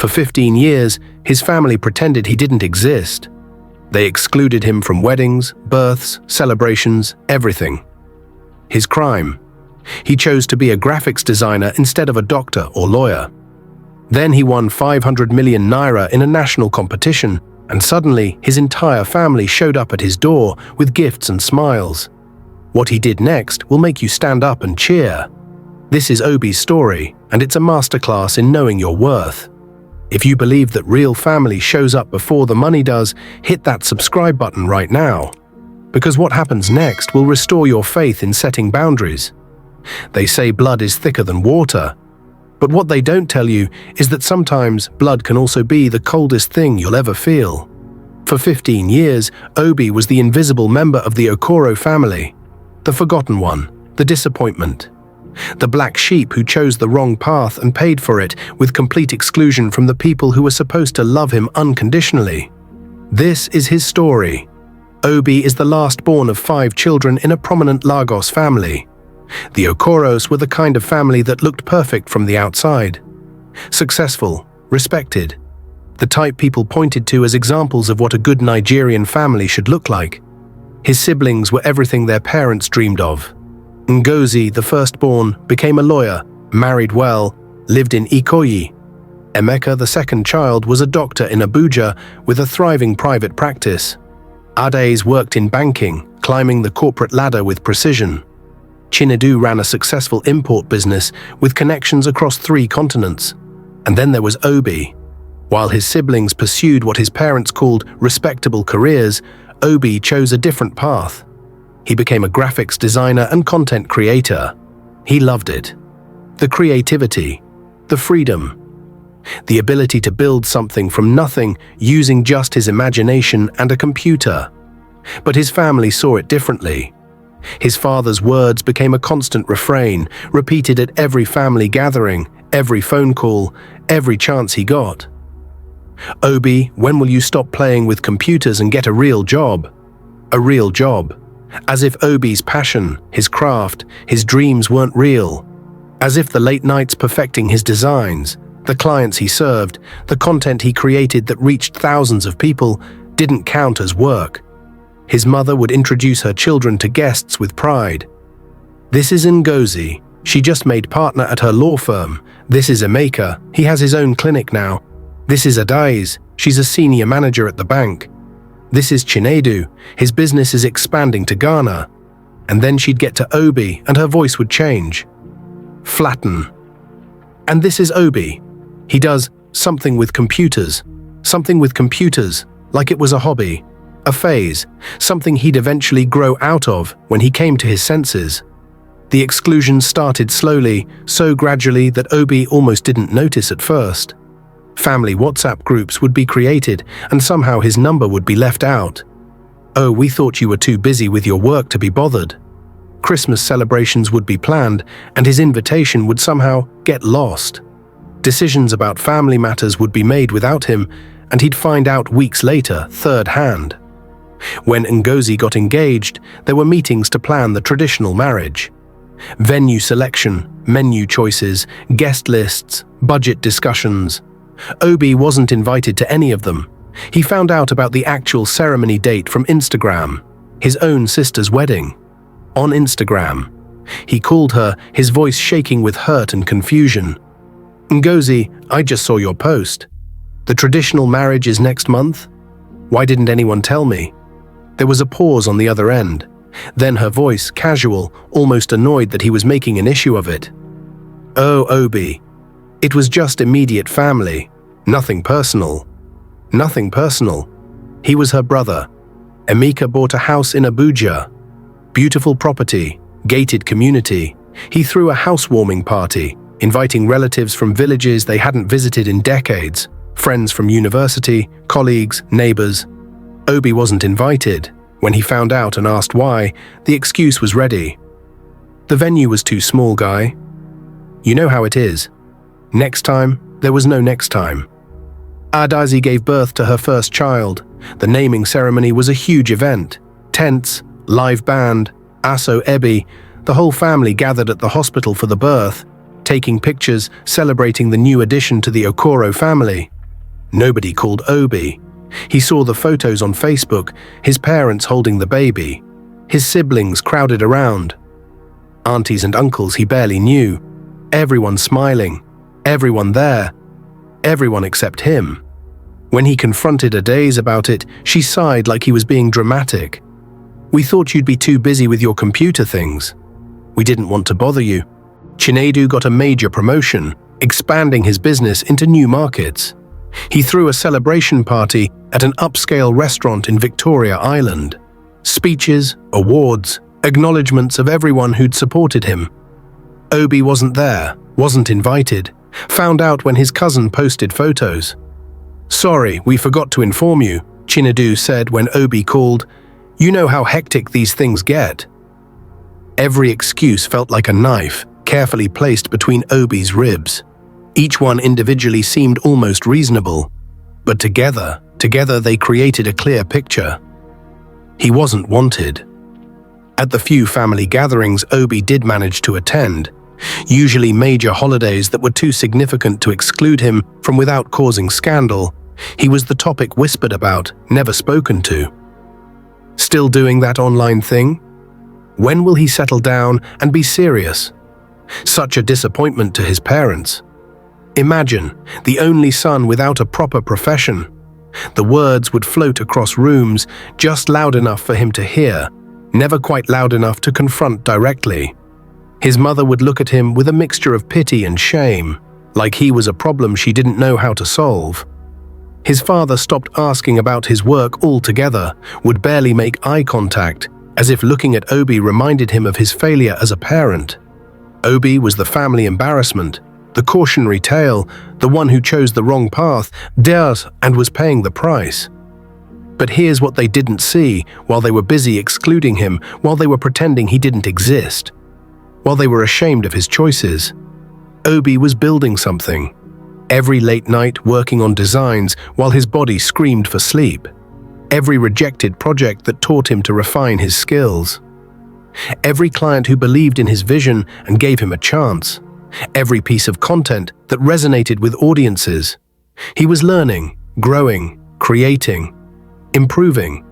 For 15 years, his family pretended he didn't exist. They excluded him from weddings, births, celebrations, everything. His crime? He chose to be a graphics designer instead of a doctor or lawyer. Then he won 500 million naira in a national competition, and suddenly his entire family showed up at his door with gifts and smiles. What he did next will make you stand up and cheer. This is Obi's story, and it's a masterclass in knowing your worth. If you believe that real family shows up before the money does, hit that subscribe button right now. Because what happens next will restore your faith in setting boundaries. They say blood is thicker than water. But what they don't tell you is that sometimes blood can also be the coldest thing you'll ever feel. For 15 years, Obi was the invisible member of the Okoro family. The forgotten one, the disappointment. The black sheep who chose the wrong path and paid for it with complete exclusion from the people who were supposed to love him unconditionally. This is his story. Obi is the last born of 5 children in a prominent Lagos family. The Okoros were the kind of family that looked perfect from the outside. Successful, respected. The type people pointed to as examples of what a good Nigerian family should look like. His siblings were everything their parents dreamed of. Ngozi, the firstborn, became a lawyer, married well, lived in Ikoyi. Emeka, the second child, was a doctor in Abuja with a thriving private practice. Ades worked in banking, climbing the corporate ladder with precision. Chinedu ran a successful import business with connections across 3 continents. And then there was Obi. While his siblings pursued what his parents called respectable careers, Obi chose a different path. He became a graphics designer and content creator. He loved it. The creativity, the freedom, the ability to build something from nothing using just his imagination and a computer. But his family saw it differently. His father's words became a constant refrain, repeated at every family gathering, every phone call, every chance he got. Obi, when will you stop playing with computers and get a real job? A real job. As if Obi's passion, his craft, his dreams weren't real. As if the late nights perfecting his designs, the clients he served, the content he created that reached thousands of people, didn't count as work. His mother would introduce her children to guests with pride. This is Ngozi. She just made partner at her law firm. This is Emeka. He has his own clinic now. This is Ades. She's a senior manager at the bank. This is Chinedu. His business is expanding to Ghana. And then she'd get to Obi and her voice would change. Flatten. And this is Obi. He does something with computers. Something with computers, like it was a hobby, a phase, something he'd eventually grow out of when he came to his senses. The exclusion started slowly, so gradually that Obi almost didn't notice at first. Family WhatsApp groups would be created, and somehow his number would be left out. Oh, we thought you were too busy with your work to be bothered. Christmas celebrations would be planned, and his invitation would somehow get lost. Decisions about family matters would be made without him, and he'd find out weeks later, third hand. When Ngozi got engaged, there were meetings to plan the traditional marriage. Venue selection, menu choices, guest lists, budget discussions. Obi wasn't invited to any of them. He found out about the actual ceremony date from Instagram, his own sister's wedding. On Instagram. He called her, his voice shaking with hurt and confusion. Ngozi, I just saw your post. The traditional marriage is next month? Why didn't anyone tell me? There was a pause on the other end. Then her voice, casual, almost annoyed that he was making an issue of it. Oh, Obi. It was just immediate family. Nothing personal. Nothing personal. He was her brother. Emeka bought a house in Abuja. Beautiful property, gated community. He threw a housewarming party, inviting relatives from villages they hadn't visited in decades, friends from university, colleagues, neighbors. Obi wasn't invited. When he found out and asked why, the excuse was ready. The venue was too small, guy. You know how it is. Next time, there was no next time. Adazi gave birth to her first child. The naming ceremony was a huge event. Tents, live band, Aso Ebi, the whole family gathered at the hospital for the birth. taking pictures, celebrating the new addition to the Okoro family. Nobody called Obi. He saw the photos on Facebook, his parents holding the baby, his siblings crowded around, aunties and uncles he barely knew, everyone smiling, everyone there, everyone except him. When he confronted Adaze about it, she sighed like he was being dramatic. "We thought you'd be too busy with your computer things. We didn't want to bother you." Chinedu got a major promotion, expanding his business into new markets. He threw a celebration party at an upscale restaurant in Victoria Island. Speeches, awards, acknowledgements of everyone who'd supported him. Obi wasn't there, wasn't invited, found out when his cousin posted photos. "Sorry, we forgot to inform you," Chinedu said when Obi called. "You know how hectic these things get." Every excuse felt like a knife, carefully placed between Obi's ribs. Each one individually seemed almost reasonable, but together they created a clear picture. He wasn't wanted. At the few family gatherings Obi did manage to attend, usually major holidays that were too significant to exclude him from without causing scandal, he was the topic whispered about, never spoken to. Still doing that online thing? When will he settle down and be serious? Such a disappointment to his parents. Imagine, the only son without a proper profession. The words would float across rooms, just loud enough for him to hear, never quite loud enough to confront directly. His mother would look at him with a mixture of pity and shame, like he was a problem she didn't know how to solve. His father stopped asking about his work altogether, would barely make eye contact, as if looking at Obi reminded him of his failure as a parent. Obi was the family embarrassment, the cautionary tale, the one who chose the wrong path, dared and was paying the price. But here's what they didn't see while they were busy excluding him, while they were pretending he didn't exist, while they were ashamed of his choices. Obi was building something. Every late night working on designs while his body screamed for sleep. Every rejected project that taught him to refine his skills. Every client who believed in his vision and gave him a chance. Every piece of content that resonated with audiences. He was learning, growing, creating, improving.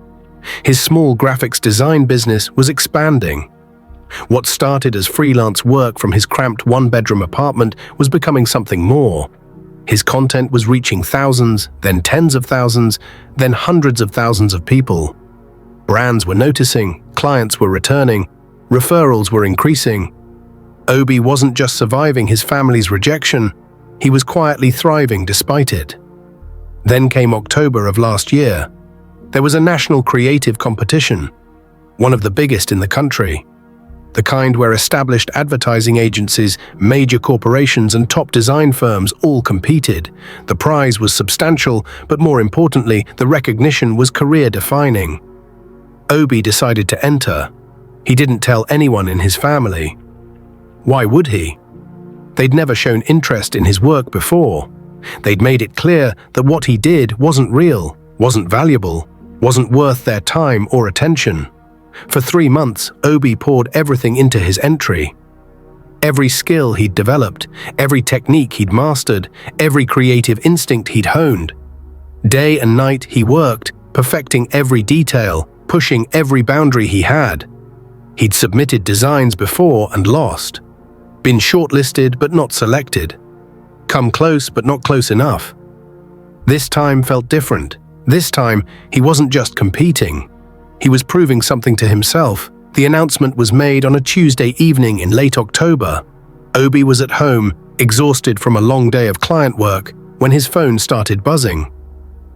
His small graphics design business was expanding. What started as freelance work from his cramped one-bedroom apartment was becoming something more. His content was reaching thousands, then tens of thousands, then hundreds of thousands of people. Brands were noticing, clients were returning, referrals were increasing. Obi wasn't just surviving his family's rejection, he was quietly thriving despite it. Then came October of last year. There was a national creative competition, one of the biggest in the country. The kind where established advertising agencies, major corporations and top design firms all competed. The prize was substantial, but more importantly, the recognition was career-defining. Obi decided to enter. He didn't tell anyone in his family. Why would he? They'd never shown interest in his work before. They'd made it clear that what he did wasn't real, wasn't valuable, wasn't worth their time or attention. For 3 months, Obi poured everything into his entry. Every skill he'd developed, every technique he'd mastered, every creative instinct he'd honed. Day and night he worked, perfecting every detail, pushing every boundary he had. He'd submitted designs before and lost. Been shortlisted but not selected. Come close but not close enough. This time felt different. This time, he wasn't just competing. He was proving something to himself. The announcement was made on a Tuesday evening in late October. Obi was at home, exhausted from a long day of client work, when his phone started buzzing.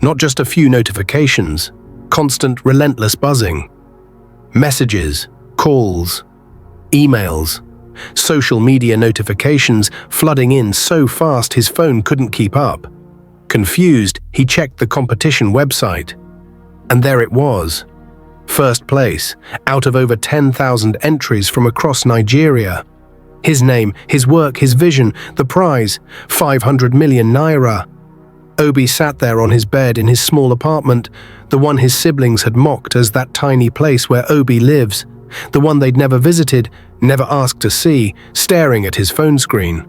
Not just a few notifications, constant, relentless buzzing. Messages, calls, emails, social media notifications flooding in so fast his phone couldn't keep up. Confused, he checked the competition website. And there it was. First place, out of over 10,000 entries from across Nigeria. His name, his work, his vision, the prize, 500 million naira. Obi sat there on his bed in his small apartment, the one his siblings had mocked as that tiny place where Obi lives, the one they'd never visited, never asked to see, staring at his phone screen.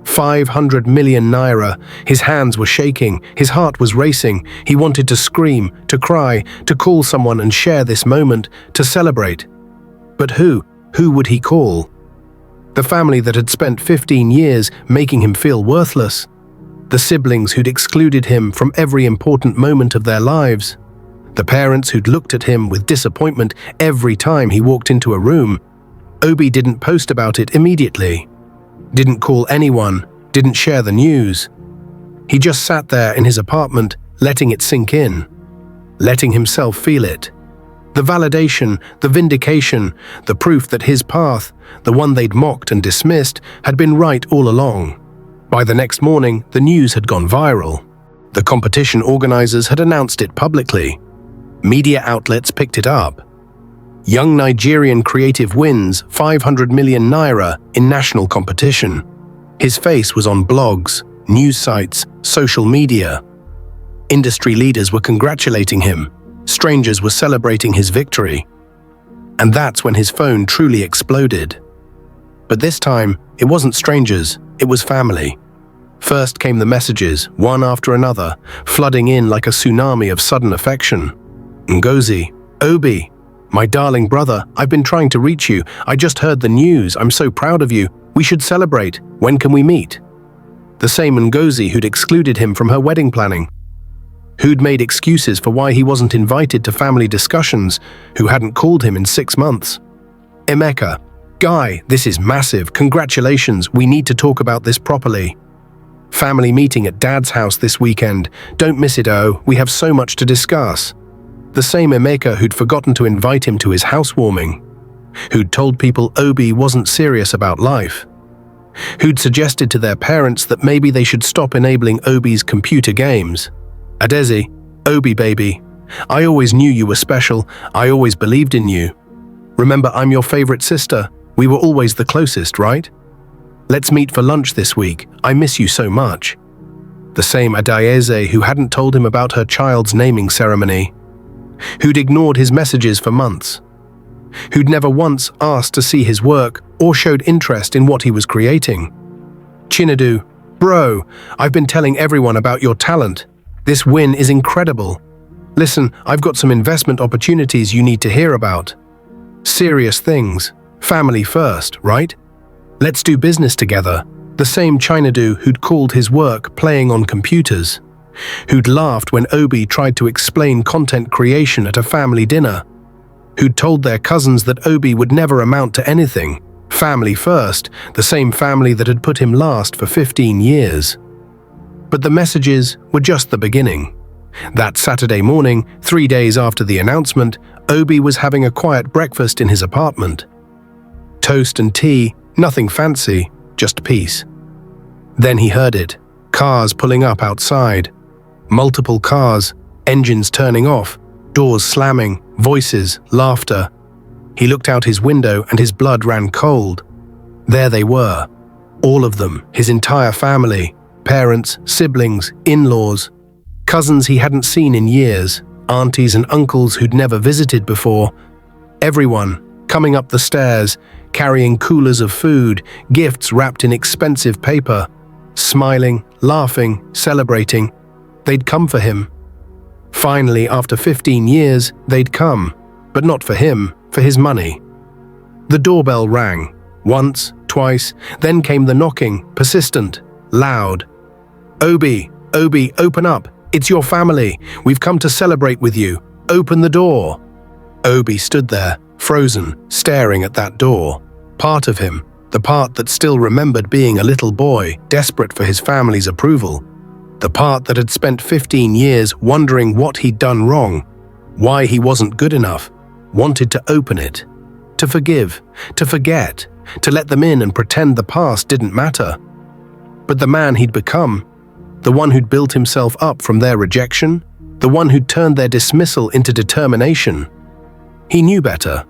500 million naira. His hands were shaking, his heart was racing. He wanted to scream, to cry, to call someone and share this moment, to celebrate. But who would he call? The family that had spent 15 years making him feel worthless. The siblings who'd excluded him from every important moment of their lives. The parents who'd looked at him with disappointment every time he walked into a room. Obi didn't post about it immediately. Didn't call anyone, didn't share the news. He just sat there in his apartment, letting it sink in, letting himself feel it. The validation, the vindication, the proof that his path, the one they'd mocked and dismissed, had been right all along. By the next morning, the news had gone viral. The competition organizers had announced it publicly. Media outlets picked it up. Young Nigerian creative wins 500 million naira in national competition. His face was on blogs, news sites, social media. Industry leaders were congratulating him. Strangers were celebrating his victory. And that's when his phone truly exploded. But this time, it wasn't strangers, it was family. First came the messages, one after another, flooding in like a tsunami of sudden affection. Ngozi, Obi, my darling brother, I've been trying to reach you. I just heard the news. I'm so proud of you. We should celebrate. When can we meet? The same Ngozi who'd excluded him from her wedding planning. Who'd made excuses for why he wasn't invited to family discussions, who hadn't called him in 6 months. Emeka, Guy, this is massive. Congratulations. We need to talk about this properly. Family meeting at Dad's house this weekend. Don't miss it, oh. We have so much to discuss. The same Emeka who'd forgotten to invite him to his housewarming, who'd told people Obi wasn't serious about life, who'd suggested to their parents that maybe they should stop enabling Obi's computer games. Adezi, Obi baby, I always knew you were special. I always believed in you. Remember, I'm your favorite sister. We were always the closest, right? Let's meet for lunch this week. I miss you so much. The same Adayeze who hadn't told him about her child's naming ceremony, who'd ignored his messages for months, who'd never once asked to see his work or showed interest in what he was creating. Chinedu, bro, I've been telling everyone about your talent. This win is incredible. Listen, I've got some investment opportunities you need to hear about. Serious things. Family first, right? Let's do business together. The same Chinedu who'd called his work playing on computers, who'd laughed when Obi tried to explain content creation at a family dinner, who'd told their cousins that Obi would never amount to anything. Family first, the same family that had put him last for 15 years. But the messages were just the beginning. That Saturday morning, 3 days after the announcement, Obi was having a quiet breakfast in his apartment. Toast and tea, nothing fancy, just peace. Then he heard it, cars pulling up outside. Multiple cars, engines turning off, doors slamming, voices, laughter. He looked out his window and his blood ran cold. There they were, all of them, his entire family, parents, siblings, in-laws, cousins he hadn't seen in years, aunties and uncles who'd never visited before. Everyone coming up the stairs, carrying coolers of food, gifts wrapped in expensive paper, smiling, laughing, celebrating. They'd come for him. Finally, after 15 years, they'd come, but not for him, for his money. The doorbell rang, once, twice, then came the knocking, persistent, loud. Obi, Obi, open up. It's your family. We've come to celebrate with you. Open the door. Obi stood there, frozen, staring at that door. Part of him, the part that still remembered being a little boy, desperate for his family's approval. The part that had spent 15 years wondering what he'd done wrong, why he wasn't good enough, wanted to open it, to forgive, to forget, to let them in and pretend the past didn't matter. But the man he'd become, the one who'd built himself up from their rejection, the one who'd turned their dismissal into determination, he knew better.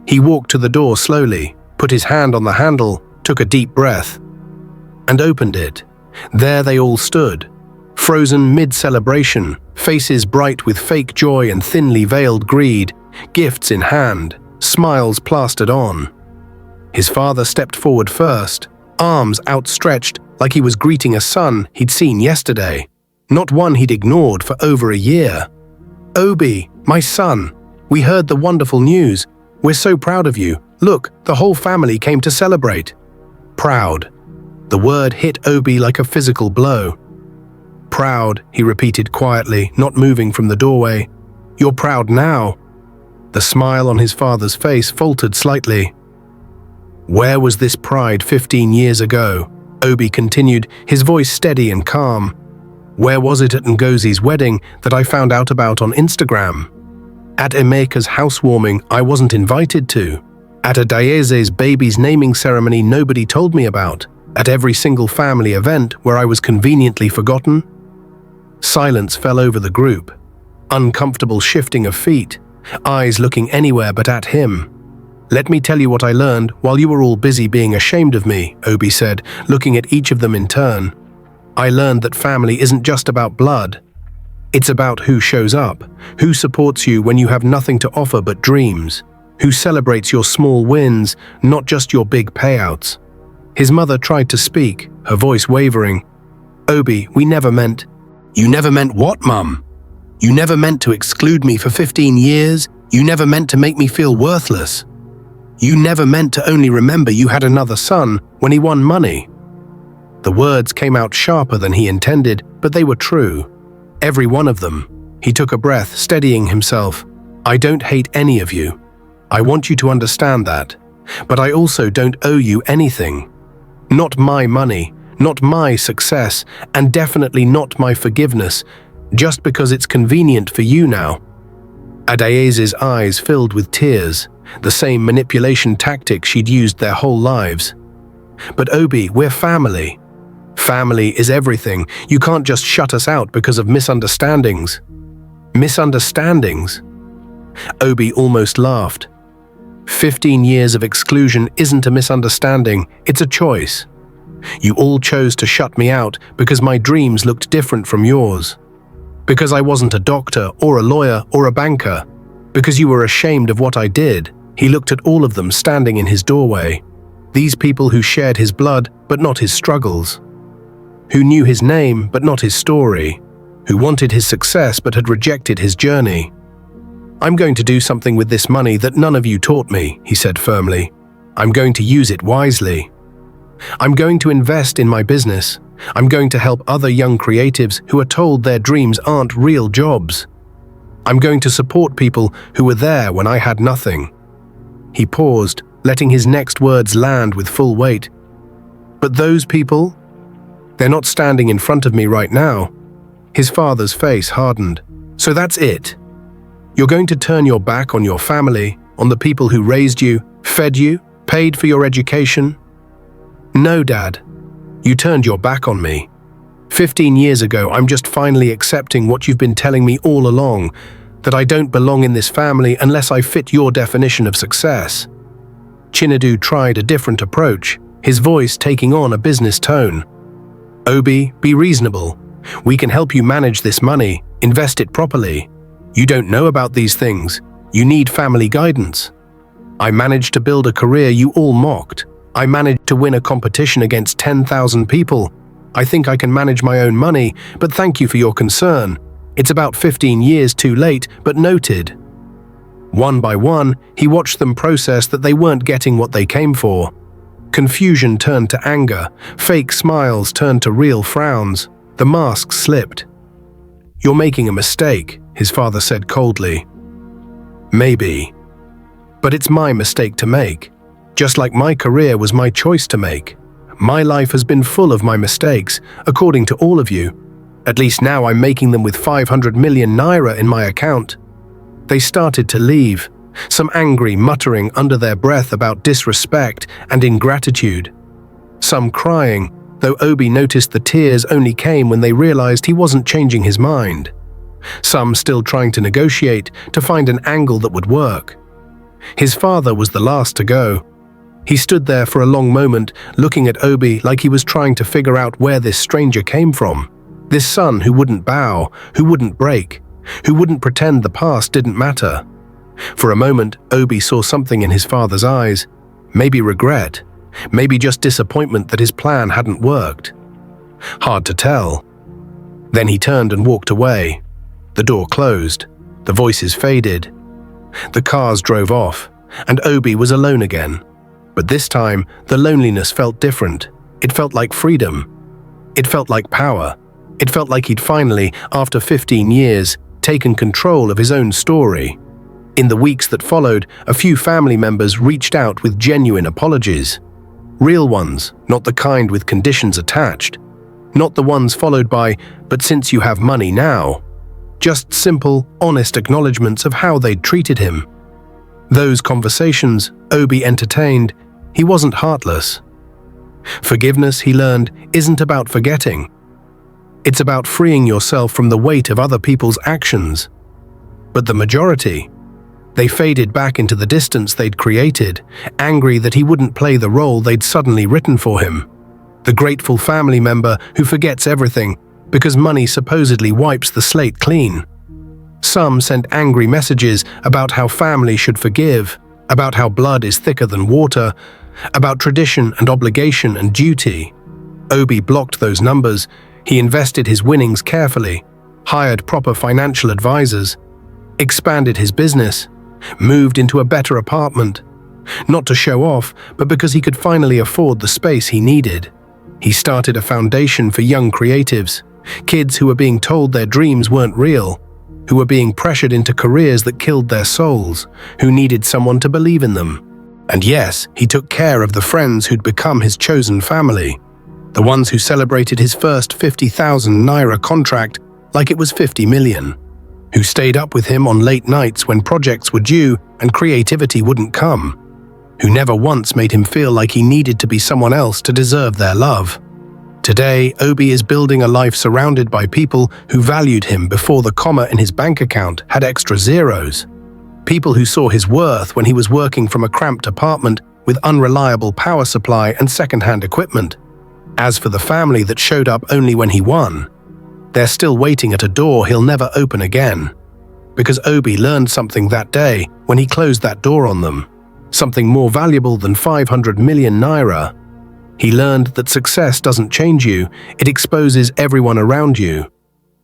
He walked to the door slowly, put his hand on the handle, took a deep breath, and opened it. There they all stood, frozen mid-celebration, faces bright with fake joy and thinly veiled greed, gifts in hand, smiles plastered on. His father stepped forward first, arms outstretched like he was greeting a son he'd seen yesterday, not one he'd ignored for over a year. "Obi, my son, we heard the wonderful news. We're so proud of you. Look, the whole family came to celebrate." Proud. The word hit Obi like a physical blow. "Proud," he repeated quietly, not moving from the doorway. "You're proud now?" The smile on his father's face faltered slightly. "Where was this pride 15 years ago?" Obi continued, his voice steady and calm. "Where was it at Ngozi's wedding that I found out about on Instagram? At Emeka's housewarming I wasn't invited to? At Adaeze's baby's naming ceremony nobody told me about? At every single family event where I was conveniently forgotten?" Silence fell over the group. Uncomfortable shifting of feet, eyes looking anywhere but at him. "Let me tell you what I learned while you were all busy being ashamed of me," Obi said, looking at each of them in turn. "I learned that family isn't just about blood. It's about who shows up, who supports you when you have nothing to offer but dreams, who celebrates your small wins, not just your big payouts." His mother tried to speak, her voice wavering. "Obi, we never meant—" "You never meant what, Mum? You never meant to exclude me for 15 years? You never meant to make me feel worthless? You never meant to only remember you had another son when he won money?" The words came out sharper than he intended, but they were true. Every one of them. He took a breath, steadying himself. "I don't hate any of you. I want you to understand that. But I also don't owe you anything. Not my money, not my success, and definitely not my forgiveness, just because it's convenient for you now." Adaeze's eyes filled with tears, the same manipulation tactic she'd used their whole lives. "But Obi, we're family. Family is everything. You can't just shut us out because of misunderstandings." "Misunderstandings?" Obi almost laughed. 15 years of exclusion isn't a misunderstanding, it's a choice. You all chose to shut me out because my dreams looked different from yours. Because I wasn't a doctor or a lawyer or a banker. Because you were ashamed of what I did. He looked at all of them standing in his doorway. These people who shared his blood but not his struggles. Who knew his name but not his story. Who wanted his success but had rejected his journey. "I'm going to do something with this money that none of you taught me," he said firmly. "I'm going to use it wisely. I'm going to invest in my business. I'm going to help other young creatives who are told their dreams aren't real jobs. I'm going to support people who were there when I had nothing." He paused, letting his next words land with full weight. "But those people? They're not standing in front of me right now." His father's face hardened. "So that's it? You're going to turn your back on your family, on the people who raised you, fed you, paid for your education?" "No, Dad. You turned your back on me. 15 years ago, I'm just finally accepting what you've been telling me all along, that I don't belong in this family unless I fit your definition of success." Chinedu tried a different approach, his voice taking on a business tone. "Obi, be reasonable. We can help you manage this money, invest it properly. You don't know about these things. You need family guidance. I managed to build a career you all mocked. I managed to win a competition against 10,000 people. I think I can manage my own money, but thank you for your concern. It's about 15 years too late, but noted." One by one, he watched them process that they weren't getting what they came for. Confusion turned to anger, fake smiles turned to real frowns. The mask slipped. "You're making a mistake," his father said coldly. "Maybe. But it's my mistake to make. Just like my career was my choice to make. My life has been full of my mistakes, according to all of you. At least now I'm making them with 500 million naira in my account." They started to leave, some angry muttering under their breath about disrespect and ingratitude. Some crying, though Obi noticed the tears only came when they realized he wasn't changing his mind. Some still trying to negotiate, to find an angle that would work. His father was the last to go. He stood there for a long moment, looking at Obi like he was trying to figure out where this stranger came from. This son who wouldn't bow, who wouldn't break, who wouldn't pretend the past didn't matter. For a moment, Obi saw something in his father's eyes, maybe regret, Maybe just disappointment that his plan hadn't worked. Hard to tell. Then he turned and walked away. The door closed. The voices faded. The cars drove off, and Obi was alone again. But this time, the loneliness felt different. It felt like freedom. It felt like power. It felt like he'd finally, after 15 years, taken control of his own story. In the weeks that followed, a few family members reached out with genuine apologies. Real ones, not the kind with conditions attached. Not the ones followed by, "But since you have money now." Just simple, honest acknowledgements of how they'd treated him. Those conversations Obi entertained. He wasn't heartless. Forgiveness, he learned, isn't about forgetting. It's about freeing yourself from the weight of other people's actions. But the majority, they faded back into the distance they'd created, angry that he wouldn't play the role they'd suddenly written for him. The grateful family member who forgets everything because money supposedly wipes the slate clean. Some sent angry messages about how family should forgive, about how blood is thicker than water, about tradition and obligation and duty. Obi blocked those numbers. He invested his winnings carefully, hired proper financial advisors, expanded his business, moved into a better apartment. Not to show off, but because he could finally afford the space he needed. He started a foundation for young creatives, kids who were being told their dreams weren't real, who were being pressured into careers that killed their souls, who needed someone to believe in them. And yes, he took care of the friends who'd become his chosen family, the ones who celebrated his first 50,000 naira contract like it was 50 million, who stayed up with him on late nights when projects were due and creativity wouldn't come, who never once made him feel like he needed to be someone else to deserve their love. Today, Obi is building a life surrounded by people who valued him before the comma in his bank account had extra zeros. People who saw his worth when he was working from a cramped apartment with unreliable power supply and second-hand equipment. As for the family that showed up only when he won, they're still waiting at a door he'll never open again. Because Obi learned something that day when he closed that door on them. Something more valuable than 500 million naira. He learned that success doesn't change you, it exposes everyone around you.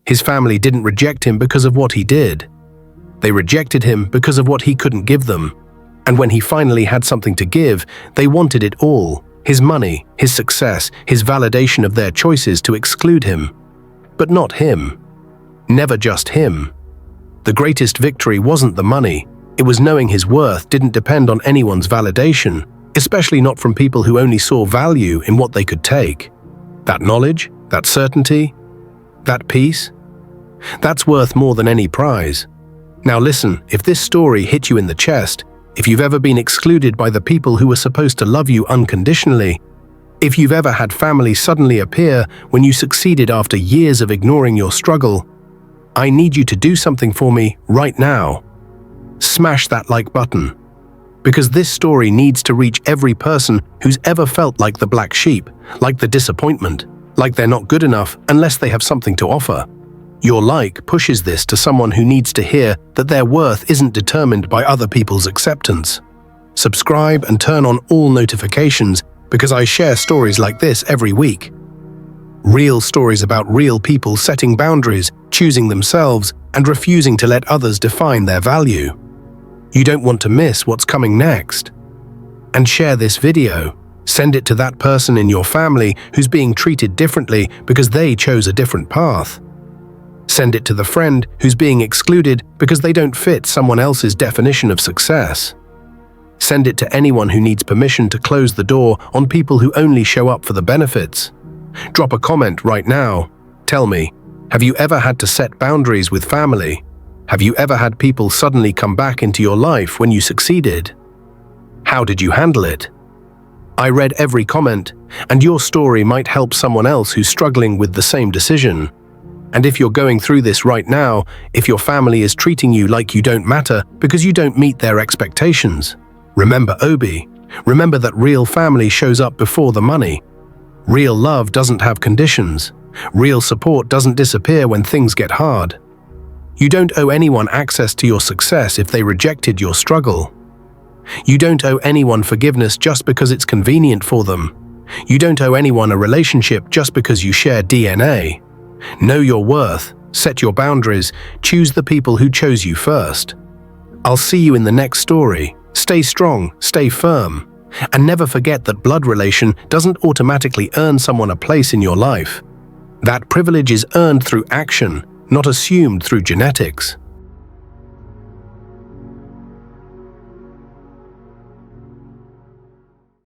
His family didn't reject him because of what he did. They rejected him because of what he couldn't give them. And when he finally had something to give, they wanted it all. His money, his success, his validation of their choices to exclude him. But not him. Never just him. The greatest victory wasn't the money. It was knowing his worth didn't depend on anyone's validation, especially not from people who only saw value in what they could take. That knowledge, that certainty, that peace, that's worth more than any prize. Now listen, if this story hit you in the chest, if you've ever been excluded by the people who were supposed to love you unconditionally, if you've ever had family suddenly appear when you succeeded after years of ignoring your struggle, I need you to do something for me right now. Smash that like button. Because this story needs to reach every person who's ever felt like the black sheep, like the disappointment, like they're not good enough unless they have something to offer. Your like pushes this to someone who needs to hear that their worth isn't determined by other people's acceptance. Subscribe and turn on all notifications because I share stories like this every week. Real stories about real people setting boundaries, choosing themselves, and refusing to let others define their value. You don't want to miss what's coming next. And share this video. Send it to that person in your family who's being treated differently because they chose a different path. Send it to the friend who's being excluded because they don't fit someone else's definition of success. Send it to anyone who needs permission to close the door on people who only show up for the benefits. Drop a comment right now. Tell me, have you ever had to set boundaries with family? Have you ever had people suddenly come back into your life when you succeeded? How did you handle it? I read every comment, and your story might help someone else who's struggling with the same decision. And if you're going through this right now, if your family is treating you like you don't matter because you don't meet their expectations, remember Obi. Remember that real family shows up before the money. Real love doesn't have conditions. Real support doesn't disappear when things get hard. You don't owe anyone access to your success if they rejected your struggle. You don't owe anyone forgiveness just because it's convenient for them. You don't owe anyone a relationship just because you share DNA. Know your worth, set your boundaries, choose the people who chose you first. I'll see you in the next story. Stay strong, stay firm, and never forget that blood relation doesn't automatically earn someone a place in your life. That privilege is earned through action, not assumed through genetics.